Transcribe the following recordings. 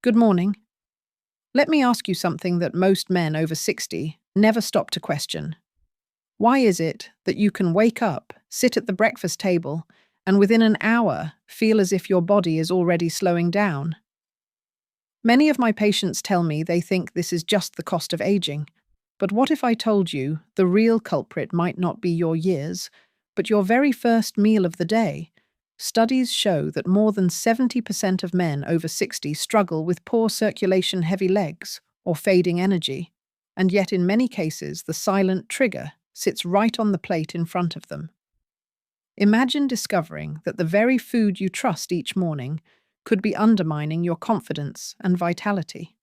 Good morning. Let me ask you something that most men over 60 never stop to question. Why is it that you can wake up, sit at the breakfast table, and within an hour feel as if your body is already slowing down? Many of my patients tell me they think this is just the cost of aging. But what if I told you the real culprit might not be your years, but your very first meal of the day? Studies show that more than 70% of men over 60 struggle with poor circulation, heavy legs, or fading energy, and yet in many cases the silent trigger sits right on the plate in front of them. Imagine discovering that the very food you trust each morning could be undermining your confidence and vitality.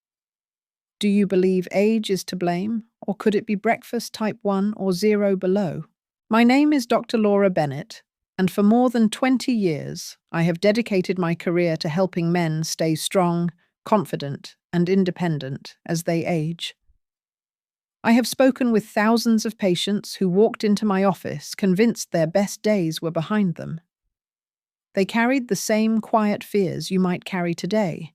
Do you believe age is to blame, or could it be breakfast type 1 or 0 below? My name is Dr. Laura Bennett, and for more than 20 years, I have dedicated my career to helping men stay strong, confident, and independent as they age. I have spoken with thousands of patients who walked into my office convinced their best days were behind them. They carried the same quiet fears you might carry today: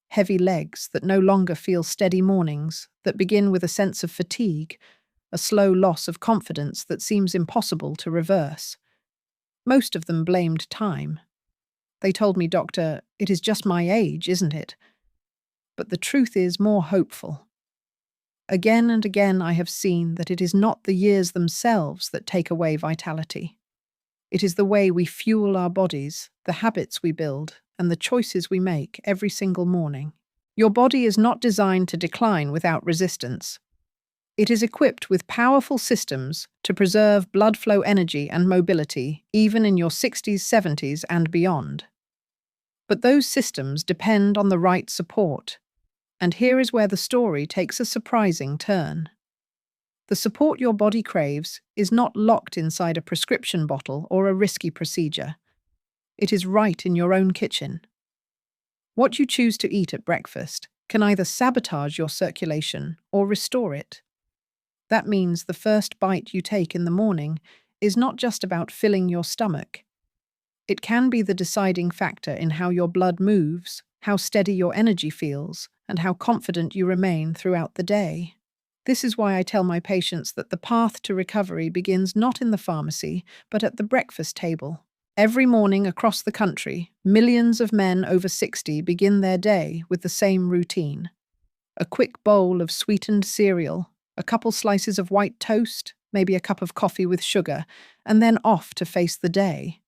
heavy legs that no longer feel steady mornings, that begin with a sense of fatigue, a slow loss of confidence that seems impossible to reverse. Most of them blamed time. They told me, "Doctor, it is just my age, isn't it?" But the truth is more hopeful. Again and again I have seen that it is not the years themselves that take away vitality. It is the way we fuel our bodies, the habits we build, and the choices we make every single morning. Your body is not designed to decline without resistance. It is equipped with powerful systems to preserve blood flow, energy, and mobility, even in your 60s, 70s, and beyond. But those systems depend on the right support. And here is where the story takes a surprising turn. The support your body craves is not locked inside a prescription bottle or a risky procedure. It is right in your own kitchen. What you choose to eat at breakfast can either sabotage your circulation or restore it. That means the first bite you take in the morning is not just about filling your stomach. It can be the deciding factor in how your blood moves, how steady your energy feels, and how confident you remain throughout the day. This is why I tell my patients that the path to recovery begins not in the pharmacy, but at the breakfast table. Every morning across the country, millions of men over 60 begin their day with the same routine: a quick bowl of sweetened cereal, a couple slices of white toast, maybe a cup of coffee with sugar, and then off to face the day.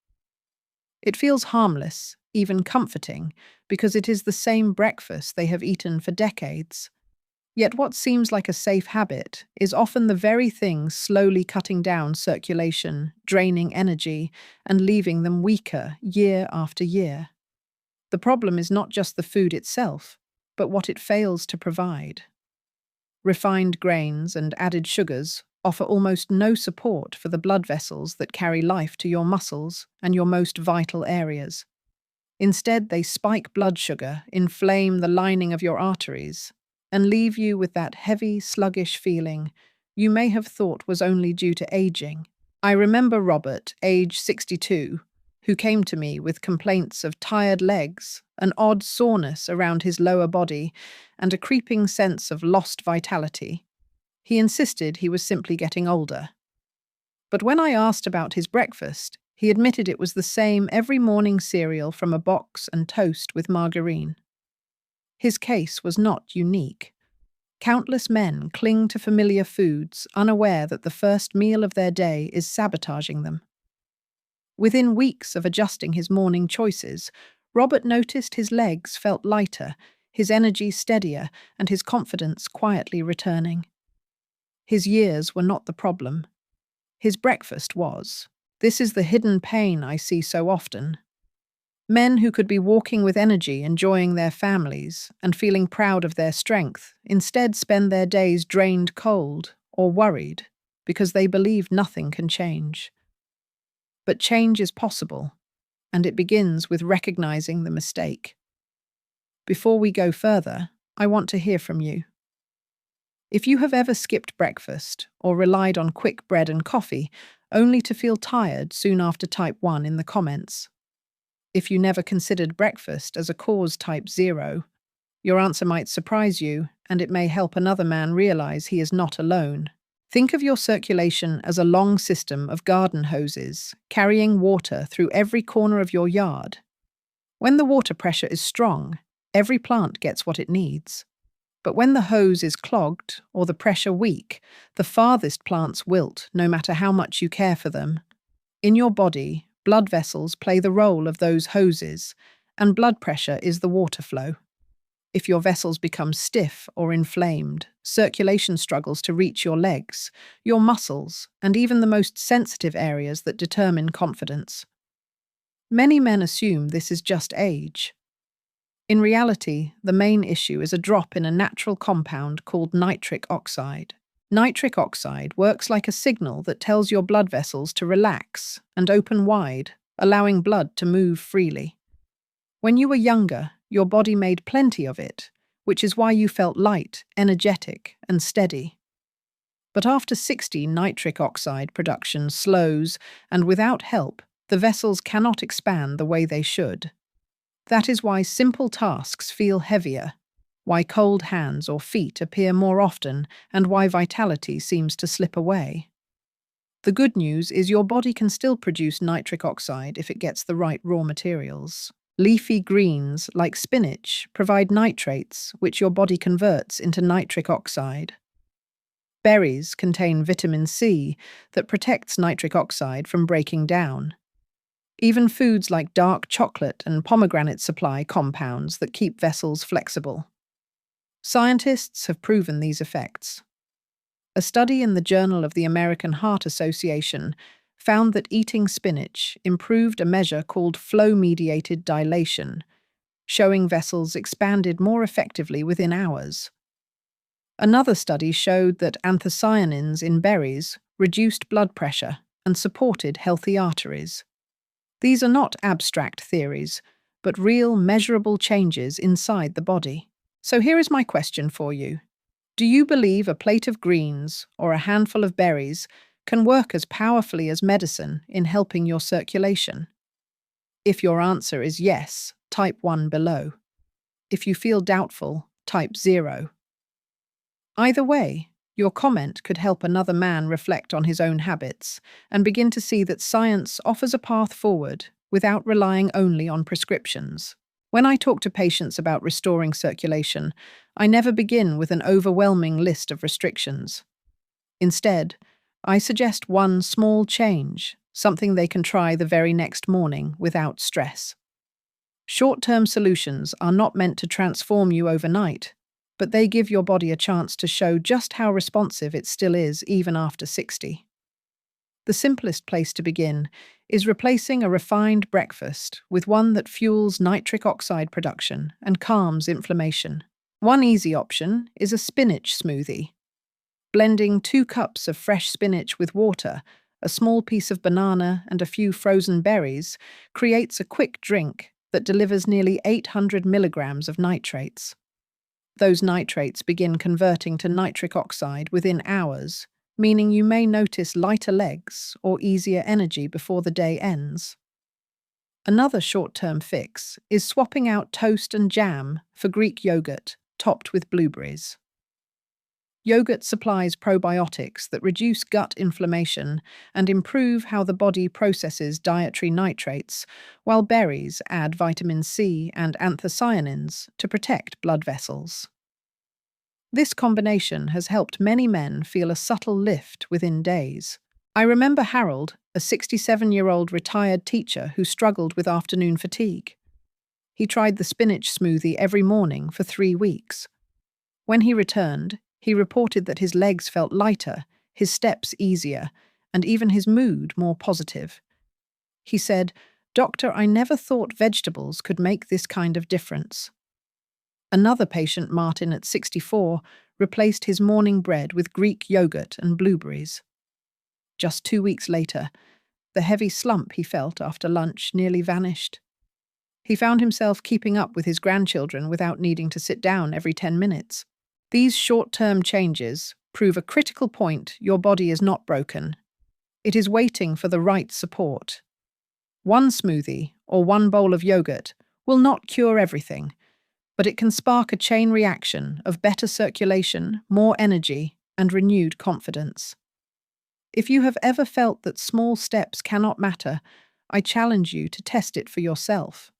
It feels harmless, even comforting, because it is the same breakfast they have eaten for decades. Yet what seems like a safe habit is often the very thing slowly cutting down circulation, draining energy, and leaving them weaker year after year. The problem is not just the food itself, but what it fails to provide. Refined grains and added sugars offer almost no support for the blood vessels that carry life to your muscles and your most vital areas. Instead, they spike blood sugar, inflame the lining of your arteries, and leave you with that heavy, sluggish feeling you may have thought was only due to aging. I remember Robert, age 62, who came to me with complaints of tired legs, an odd soreness around his lower body, and a creeping sense of lost vitality. He insisted he was simply getting older. But when I asked about his breakfast, he admitted it was the same every morning: cereal from a box and toast with margarine. His case was not unique. Countless men cling to familiar foods, unaware that the first meal of their day is sabotaging them. Within weeks of adjusting his morning choices, Robert noticed his legs felt lighter, his energy steadier, and his confidence quietly returning. His years were not the problem. His breakfast was. This is the hidden pain I see so often. Men who could be walking with energy, enjoying their families, and feeling proud of their strength, instead spend their days drained, cold, or worried, because they believe nothing can change. But change is possible, and it begins with recognizing the mistake. Before we go further, I want to hear from you. If you have ever skipped breakfast or relied on quick bread and coffee only to feel tired soon after type 1 in the comments. If you never considered breakfast as a cause type 0, Your answer might surprise you, and it may help another man realize he is not alone. Think of your circulation as a long system of garden hoses, carrying water through every corner of your yard. When the water pressure is strong, every plant gets what it needs. But when the hose is clogged or the pressure weak, the farthest plants wilt, no matter how much you care for them. In your body, blood vessels play the role of those hoses, and blood pressure is the water flow. If your vessels become stiff or inflamed, circulation struggles to reach your legs, your muscles, and even the most sensitive areas that determine confidence. Many men assume this is just age. In reality, the main issue is a drop in a natural compound called nitric oxide. Nitric oxide works like a signal that tells your blood vessels to relax and open wide, allowing blood to move freely. When you were younger, your body made plenty of it, which is why you felt light, energetic, and steady. But after 60, nitric oxide production slows, and without help, the vessels cannot expand the way they should. That is why simple tasks feel heavier, why cold hands or feet appear more often, and why vitality seems to slip away. The good news is your body can still produce nitric oxide if it gets the right raw materials. Leafy greens, like spinach, provide nitrates, which your body converts into nitric oxide. Berries contain vitamin C that protects nitric oxide from breaking down. Even foods like dark chocolate and pomegranate supply compounds that keep vessels flexible. Scientists have proven these effects. A study in the Journal of the American Heart Association found that eating spinach improved a measure called flow-mediated dilation, showing vessels expanded more effectively within hours. Another study showed that anthocyanins in berries reduced blood pressure and supported healthy arteries. These are not abstract theories, but real, measurable changes inside the body. So here is my question for you. Do you believe a plate of greens or a handful of berries can work as powerfully as medicine in helping your circulation? If your answer is yes, type 1 below. If you feel doubtful, type 0. Either way, your comment could help another man reflect on his own habits and begin to see that science offers a path forward without relying only on prescriptions. When I talk to patients about restoring circulation, I never begin with an overwhelming list of restrictions. Instead, I suggest one small change, something they can try the very next morning without stress. Short-term solutions are not meant to transform you overnight, but they give your body a chance to show just how responsive it still is even after 60. The simplest place to begin is replacing a refined breakfast with one that fuels nitric oxide production and calms inflammation. One easy option is a spinach smoothie. Blending 2 cups of fresh spinach with water, a small piece of banana, and a few frozen berries creates a quick drink that delivers nearly 800 milligrams of nitrates. Those nitrates begin converting to nitric oxide within hours, meaning you may notice lighter legs or easier energy before the day ends. Another short-term fix is swapping out toast and jam for Greek yogurt topped with blueberries. Yogurt supplies probiotics that reduce gut inflammation and improve how the body processes dietary nitrates, while berries add vitamin C and anthocyanins to protect blood vessels. This combination has helped many men feel a subtle lift within days. I remember Harold, a 67-year-old retired teacher who struggled with afternoon fatigue. He tried the spinach smoothie every morning for 3 weeks. When he returned, he reported that his legs felt lighter, his steps easier, and even his mood more positive. He said, "Doctor, I never thought vegetables could make this kind of difference." Another patient, Martin, at 64, replaced his morning bread with Greek yogurt and blueberries. Just 2 weeks later, the heavy slump he felt after lunch nearly vanished. He found himself keeping up with his grandchildren without needing to sit down every 10 minutes. These short-term changes prove a critical point: your body is not broken. It is waiting for the right support. One smoothie or one bowl of yogurt will not cure everything, but it can spark a chain reaction of better circulation, more energy, and renewed confidence. If you have ever felt that small steps cannot matter, I challenge you to test it for yourself.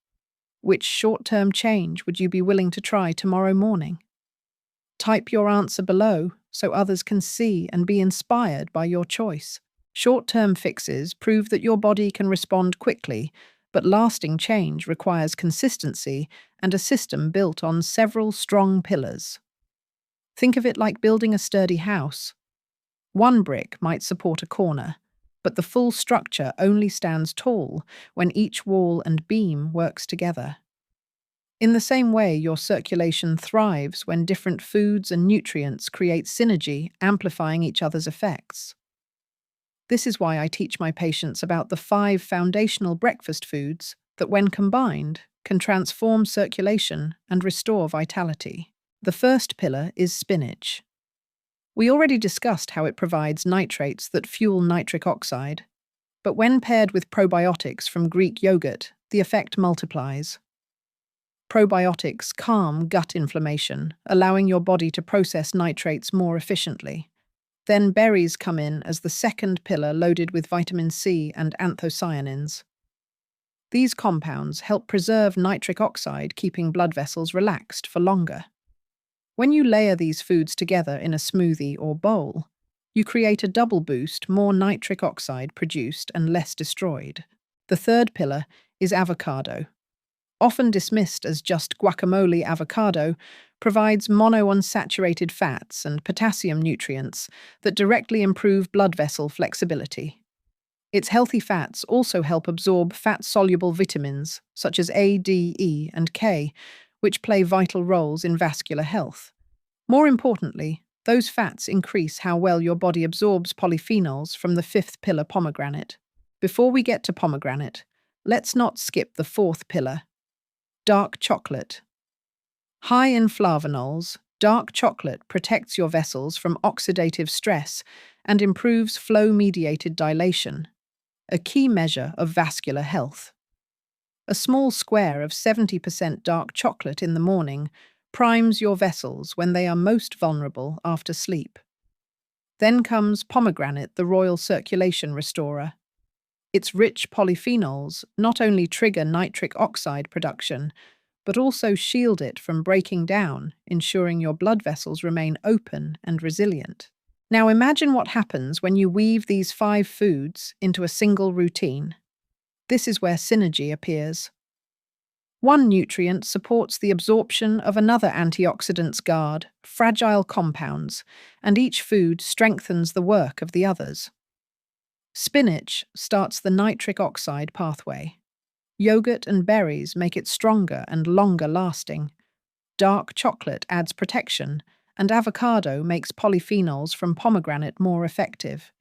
Which short-term change would you be willing to try tomorrow morning? Type your answer below so others can see and be inspired by your choice. Short-term fixes prove that your body can respond quickly, but lasting change requires consistency and a system built on several strong pillars. Think of it like building a sturdy house. One brick might support a corner, but the full structure only stands tall when each wall and beam works together. In the same way, your circulation thrives when different foods and nutrients create synergy, amplifying each other's effects. This is why I teach my patients about the 5 foundational breakfast foods that, when combined, can transform circulation and restore vitality. The first pillar is spinach. We already discussed how it provides nitrates that fuel nitric oxide, but when paired with probiotics from Greek yogurt, the effect multiplies. Probiotics calm gut inflammation, allowing your body to process nitrates more efficiently. Then berries come in as the second pillar, loaded with vitamin C and anthocyanins. These compounds help preserve nitric oxide, keeping blood vessels relaxed for longer. When you layer these foods together in a smoothie or bowl, you create a double boost, more nitric oxide produced and less destroyed. The third pillar is avocado. Often dismissed as just guacamole, avocado provides monounsaturated fats and potassium nutrients that directly improve blood vessel flexibility. Its healthy fats also help absorb fat-soluble vitamins such as A, D, E, and K, which play vital roles in vascular health. More importantly, those fats increase how well your body absorbs polyphenols from the fifth pillar, pomegranate. Before we get to pomegranate, let's not skip the fourth pillar, dark chocolate. High in flavonols, dark chocolate protects your vessels from oxidative stress and improves flow-mediated dilation, a key measure of vascular health. A small square of 70% dark chocolate in the morning primes your vessels when they are most vulnerable after sleep. Then comes pomegranate, the royal circulation restorer. Its rich polyphenols not only trigger nitric oxide production, but also shield it from breaking down, ensuring your blood vessels remain open and resilient. Now imagine what happens when you weave these 5 foods into a single routine. This is where synergy appears. One nutrient supports the absorption of another antioxidant's guard, fragile compounds, and each food strengthens the work of the others. Spinach starts the nitric oxide pathway. Yogurt and berries make it stronger and longer lasting. Dark chocolate adds protection, and avocado makes polyphenols from pomegranate more effective.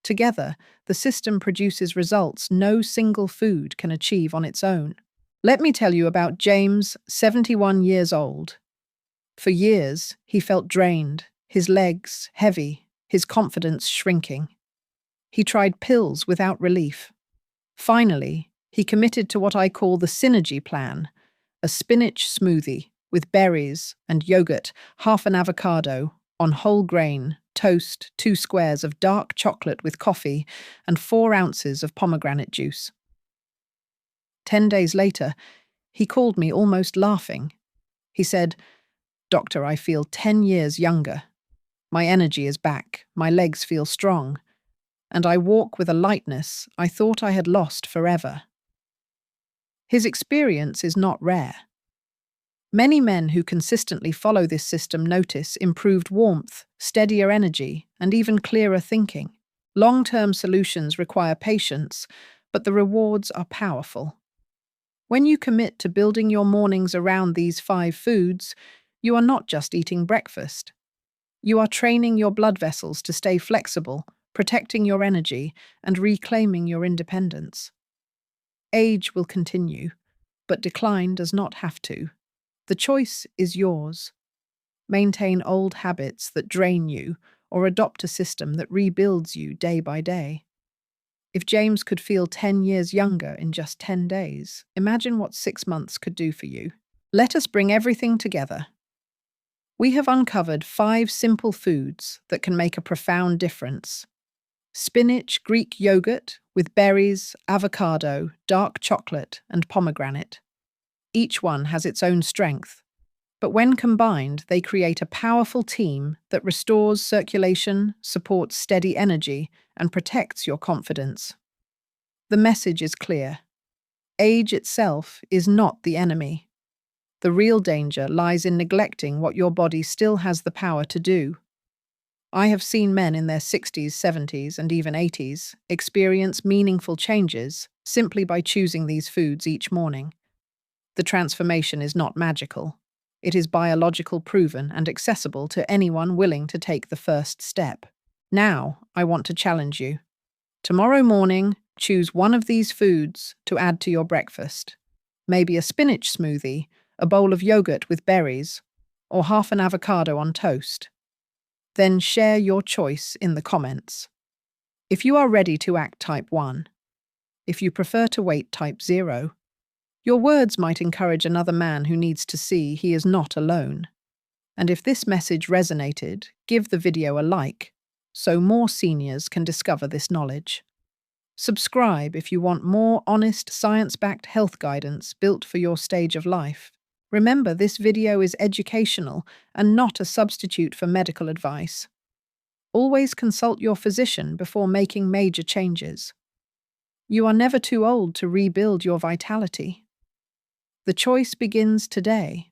Together, the system produces results no single food can achieve on its own. Let me tell you about James, 71 years old. For years, he felt drained, his legs heavy, his confidence shrinking. He tried pills without relief. Finally, he committed to what I call the synergy plan, a spinach smoothie with berries and yogurt, half an avocado, on whole grain, toast, 2 squares of dark chocolate with coffee, and 4 ounces of pomegranate juice. 10 days later, he called me almost laughing. He said, "Doctor, I feel 10 years younger. My energy is back, my legs feel strong, and I walk with a lightness I thought I had lost forever." His experience is not rare. Many men who consistently follow this system notice improved warmth, steadier energy, and even clearer thinking. Long-term solutions require patience, but the rewards are powerful. When you commit to building your mornings around these 5 foods, you are not just eating breakfast. You are training your blood vessels to stay flexible, protecting your energy, and reclaiming your independence. Age will continue, but decline does not have to. The choice is yours. Maintain old habits that drain you, or adopt a system that rebuilds you day by day. If James could feel 10 years younger in just 10 days, imagine what 6 months could do for you. Let us bring everything together. We have uncovered 5 simple foods that can make a profound difference. Spinach Greek yogurt with berries, avocado, dark chocolate, and pomegranate. Each one has its own strength, but when combined, they create a powerful team that restores circulation, supports steady energy, and protects your confidence. The message is clear. Age itself is not the enemy. The real danger lies in neglecting what your body still has the power to do. I have seen men in their 60s, 70s, and even 80s experience meaningful changes simply by choosing these foods each morning. The transformation is not magical. It is biological, proven, and accessible to anyone willing to take the first step. Now, I want to challenge you. Tomorrow morning, choose one of these foods to add to your breakfast. Maybe a spinach smoothie, a bowl of yogurt with berries, or half an avocado on toast. Then share your choice in the comments. If you are ready to act type 1, if you prefer to wait type 0, your words might encourage another man who needs to see he is not alone. And if this message resonated, give the video a like so more seniors can discover this knowledge. Subscribe if you want more honest, science-backed health guidance built for your stage of life. Remember, this video is educational and not a substitute for medical advice. Always consult your physician before making major changes. You are never too old to rebuild your vitality. The choice begins today.